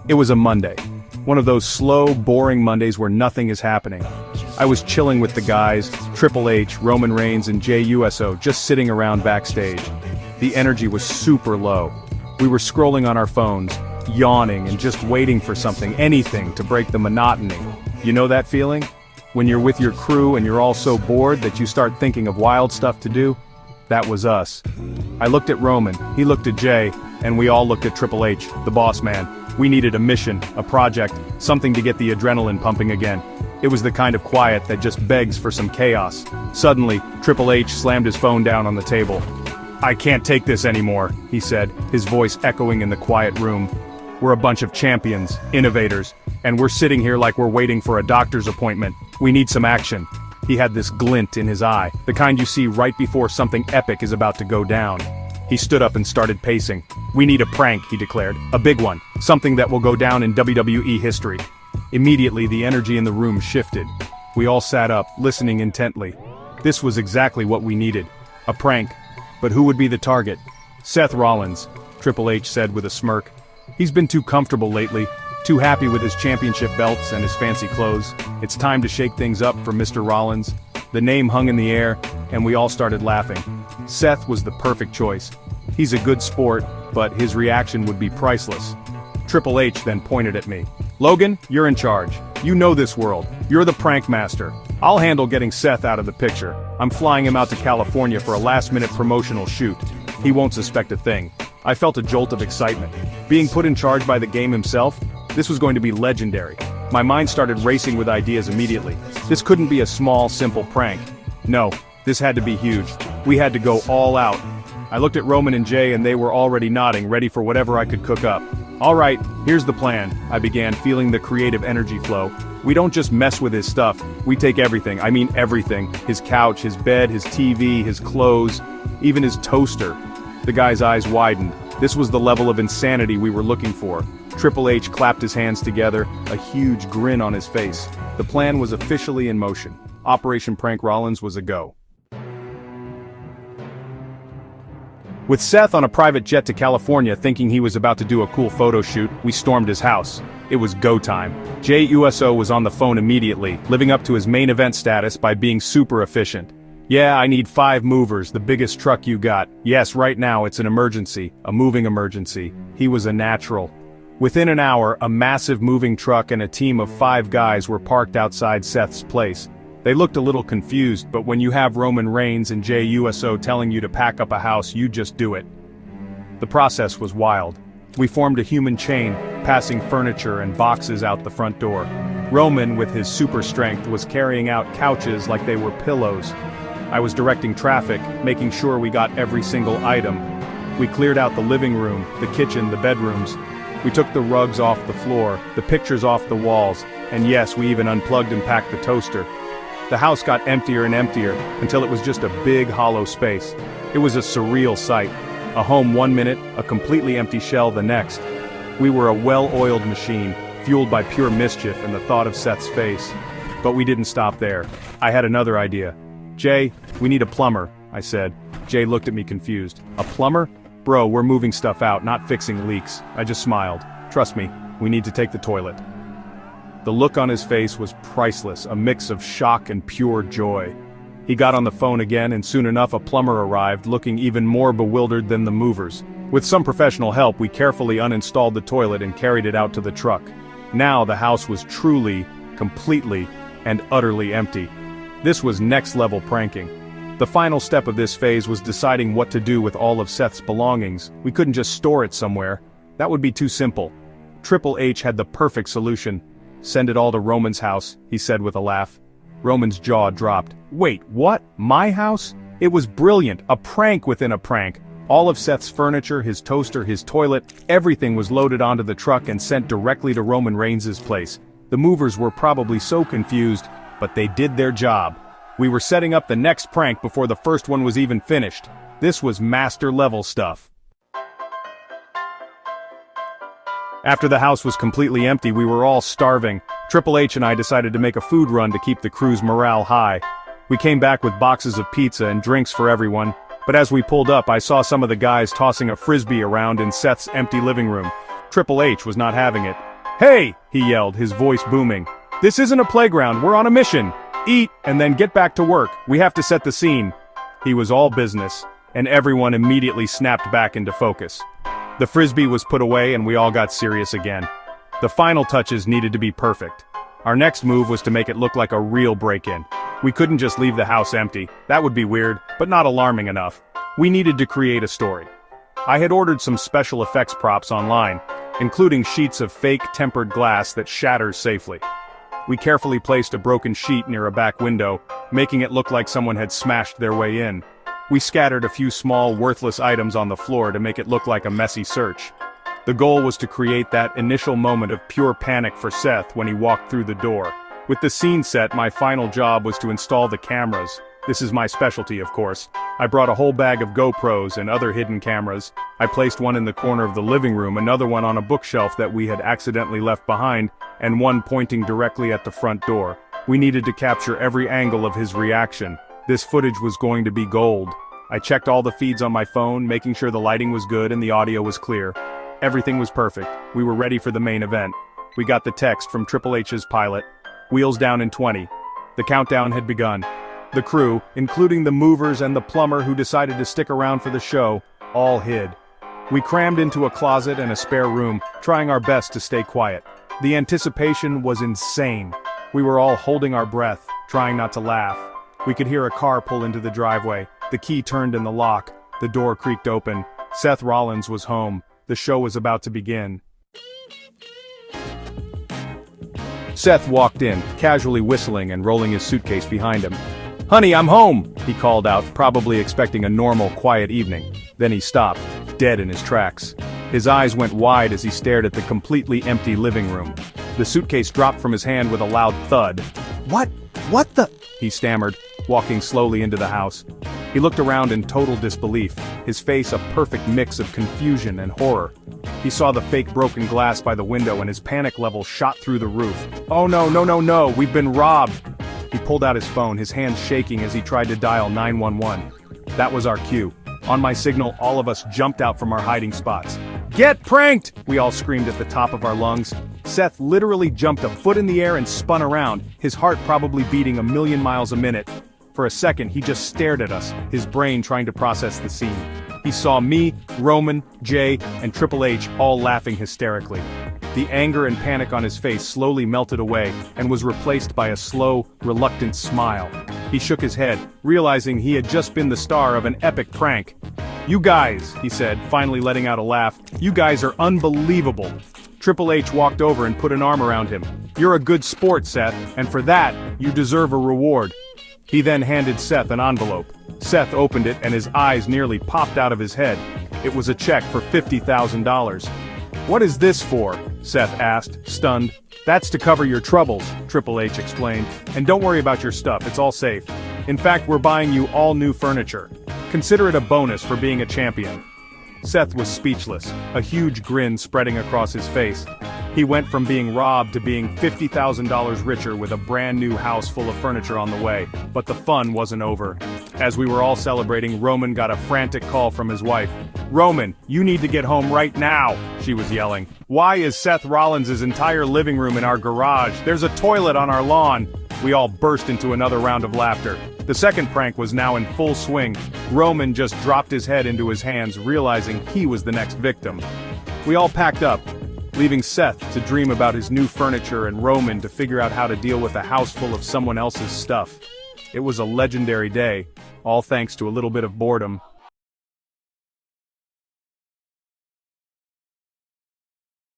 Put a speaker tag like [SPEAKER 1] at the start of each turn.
[SPEAKER 1] It was a Monday. One of those slow, boring Mondays where nothing is happening. I was chilling with the guys, Triple H, Roman Reigns, and Jey Uso, just sitting around backstage. The energy was super low. We were scrolling on our phones, yawning and just waiting for something, anything, to break the monotony. You know that feeling? When you're with your crew and you're all so bored that you start thinking of wild stuff to do? That was us. I looked at Roman, he looked at Jey, and we all looked at Triple H, the boss man. We needed a mission, a project, something to get the adrenaline pumping again. It was the kind of quiet that just begs for some chaos. Suddenly, Triple H slammed his phone down on the table. "I can't take this anymore," he said, his voice echoing in the quiet room. "We're a bunch of champions, innovators, and we're sitting here like we're waiting for a doctor's appointment. We need some action." He had this glint in his eye, the kind you see right before something epic is about to go down. He stood up and started pacing. "We need a prank," he declared. "A big one. Something that will go down in WWE history." Immediately, the energy in the room shifted. We all sat up, listening intently. This was exactly what we needed. A prank. But who would be the target? "Seth Rollins," Triple H said with a smirk. "He's been too comfortable lately, too happy with his championship belts and his fancy clothes. It's time to shake things up for Mr. Rollins." The name hung in the air, and we all started laughing. Seth was the perfect choice. He's a good sport, but his reaction would be priceless. Triple H then pointed at me. "Logan, you're in charge. You know this world. You're the prank master. I'll handle getting Seth out of the picture. I'm flying him out to California for a last-minute promotional shoot. He won't suspect a thing." I felt a jolt of excitement. Being put in charge by the game himself? This was going to be legendary. My mind started racing with ideas immediately. This couldn't be a small, simple prank. No, this had to be huge. We had to go all out. I looked at Roman and Jey and they were already nodding, ready for whatever I could cook up. "All right, here's the plan," I began, feeling the creative energy flow. "We don't just mess with his stuff, we take everything, I mean everything. His couch, his bed, his TV, his clothes, even his toaster." The guy's eyes widened. This was the level of insanity we were looking for. Triple H clapped his hands together, a huge grin on his face. The plan was officially in motion. Operation Prank Rollins was a go. With Seth on a private jet to California thinking he was about to do a cool photo shoot, we stormed his house. It was go time. Jey Uso was on the phone immediately, living up to his main event status by being super efficient. "Yeah, I need 5 movers, the biggest truck you got. Yes, right now it's an emergency, a moving emergency." He was a natural. Within an hour, a massive moving truck and a team of 5 guys were parked outside Seth's place. They looked a little confused, but when you have Roman Reigns and Jey Uso telling you to pack up a house, you just do it. The process was wild. We formed a human chain, passing furniture and boxes out the front door. Roman, with his super strength, was carrying out couches like they were pillows. I was directing traffic, making sure we got every single item. We cleared out the living room, the kitchen, the bedrooms. We took the rugs off the floor, the pictures off the walls, and yes, we even unplugged and packed the toaster. The house got emptier and emptier, until it was just a big hollow space. It was a surreal sight. A home one minute, a completely empty shell the next. We were a well-oiled machine, fueled by pure mischief and the thought of Seth's face. But we didn't stop there. I had another idea. "Jey, we need a plumber," I said. Jey looked at me confused. "A plumber? Bro, we're moving stuff out, not fixing leaks." I just smiled. "Trust me, we need to take the toilet." The look on his face was priceless, a mix of shock and pure joy. He got on the phone again and soon enough a plumber arrived, looking even more bewildered than the movers. With some professional help, we carefully uninstalled the toilet and carried it out to the truck. Now the house was truly, completely, and utterly empty. This was next-level pranking. The final step of this phase was deciding what to do with all of Seth's belongings. We couldn't just store it somewhere. That would be too simple. Triple H had the perfect solution. "Send it all to Roman's house," he said with a laugh. Roman's jaw dropped. "Wait, what? My house?" It was brilliant, a prank within a prank. All of Seth's furniture, his toaster, his toilet, everything was loaded onto the truck and sent directly to Roman Reigns' place. The movers were probably so confused, but they did their job. We were setting up the next prank before the first one was even finished. This was master-level stuff. After the house was completely empty, we were all starving. Triple H and I decided to make a food run to keep the crew's morale high. We came back with boxes of pizza and drinks for everyone, but as we pulled up I saw some of the guys tossing a frisbee around in Seth's empty living room. Triple H was not having it. "Hey!" he yelled, his voice booming. "This isn't a playground, we're on a mission. Eat, and then get back to work, we have to set the scene." He was all business, and everyone immediately snapped back into focus. The frisbee was put away and we all got serious again. The final touches needed to be perfect. Our next move was to make it look like a real break-in. We couldn't just leave the house empty, that would be weird, but not alarming enough. We needed to create a story. I had ordered some special effects props online, including sheets of fake tempered glass that shatters safely. We carefully placed a broken sheet near a back window, making it look like someone had smashed their way in. We scattered a few small, worthless items on the floor to make it look like a messy search. The goal was to create that initial moment of pure panic for Seth when he walked through the door. With the scene set, my final job was to install the cameras. This is my specialty, of course. I brought a whole bag of GoPros and other hidden cameras. I placed one in the corner of the living room, another one on a bookshelf that we had accidentally left behind, and one pointing directly at the front door. We needed to capture every angle of his reaction. This footage was going to be gold. I checked all the feeds on my phone, making sure the lighting was good and the audio was clear. Everything was perfect. We were ready for the main event. We got the text from Triple H's pilot. Wheels down in 20. The countdown had begun. The crew, including the movers and the plumber who decided to stick around for the show, all hid. We crammed into a closet and a spare room, trying our best to stay quiet. The anticipation was insane. We were all holding our breath, trying not to laugh. We could hear a car pull into the driveway. The key turned in the lock. The door creaked open. Seth Rollins was home. The show was about to begin. Seth walked in, casually whistling and rolling his suitcase behind him. "Honey, I'm home!" he called out, probably expecting a normal, quiet evening. Then he stopped, dead in his tracks. His eyes went wide as he stared at the completely empty living room. The suitcase dropped from his hand with a loud thud. What the?" he stammered, walking slowly into the house. He looked around in total disbelief, his face a perfect mix of confusion and horror. He saw the fake broken glass by the window and his panic level shot through the roof. "Oh no, we've been robbed!" He pulled out his phone, his hands shaking as he tried to dial 911. That was our cue. On my signal, all of us jumped out from our hiding spots. "Get pranked!" we all screamed at the top of our lungs. Seth literally jumped a foot in the air and spun around, his heart probably beating 1,000,000 miles a minute. For a second, he just stared at us, his brain trying to process the scene. He saw me, Roman, Jay, and Triple H all laughing hysterically. The anger and panic on his face slowly melted away and was replaced by a slow, reluctant smile. He shook his head, realizing he had just been the star of an epic prank. "You guys," he said, finally letting out a laugh, "you guys are unbelievable." Triple H walked over and put an arm around him. "You're a good sport, Seth, and for that, you deserve a reward." He then handed Seth an envelope. Seth opened it and his eyes nearly popped out of his head. It was a check for $50,000. "What is this for?" Seth asked, stunned. "That's to cover your troubles," Triple H explained. "And don't worry about your stuff, it's all safe. In fact, we're buying you all new furniture. Consider it a bonus for being a champion." Seth was speechless, a huge grin spreading across his face. He went from being robbed to being $50,000 richer with a brand new house full of furniture on the way. But the fun wasn't over. As we were all celebrating, Roman got a frantic call from his wife. "Roman, you need to get home right now," she was yelling. "Why is Seth Rollins' entire living room in our garage? There's a toilet on our lawn." We all burst into another round of laughter. The second prank was now in full swing. Roman just dropped his head into his hands, realizing he was the next victim. We all packed up, leaving Seth to dream about his new furniture and Roman to figure out how to deal with a house full of someone else's stuff. It was a legendary day, all thanks to a little bit of boredom.